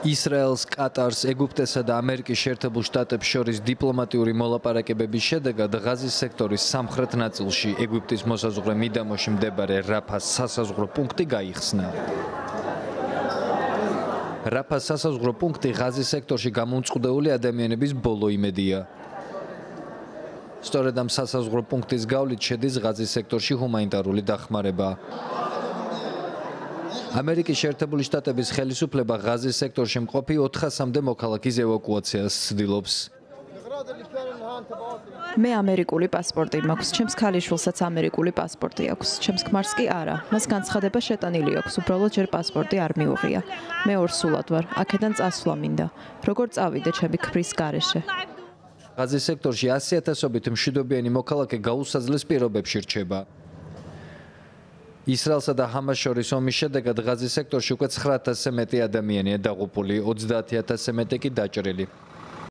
ისრაელს, კატარს, ეგვიპტესა და ამერიკის შეერთებულ შტატებს შორის დიპლომატიური მოლაპარაკებების შედეგად ღაზის სექტორის სამხრეთ ნაწილში ეგვიპტის მოსაზღვრე მიდამოში მდებარე რაფას სასაზღვრო პუნქტი გაიხსნა. რაფას სასაზღვრო პუნქტი ღაზის სექტორში გამომწყვდეული ადამიანების ბოლო იმედია. სწორედ ამ სასაზღვრო პუნქტის გავლით შედის ღაზის სექტორში ჰუმანიტარული დახმარება. ამერიკის შეერთებული შტატების ხელისუფლება ღაზის სექტორში მყოფი 400-მდე მოქალაქის ევაკუაციას ცდილობს. მე ამერიკული პასპორტი მაქვს, ჩემს ქალიშვილსაც ამერიკული პასპორტი აქვს, ჩემს ქმარს კი არა. მას განცხადება შეტანილი აქვს, უბრალოდ ჯერ პასპორტი არ მიუღია. მე ორსულად ვარ, აქედან წასვლა მინდა. როგორ წავიდე ჩემი ქმრის გარეშე? ღაზის სექტორში 100,000-ობით მშვიდობიანი მოქალაქე გაუსაძლეს პირობებში რჩება. ისრაელსა და ჰამას შორის ომის შედეგად ღაზის სექტორში უკვე 9,000-ზე მეტი ადამიანია დაღუპული, 30,000-ზე მეტი კი დაჭრილი.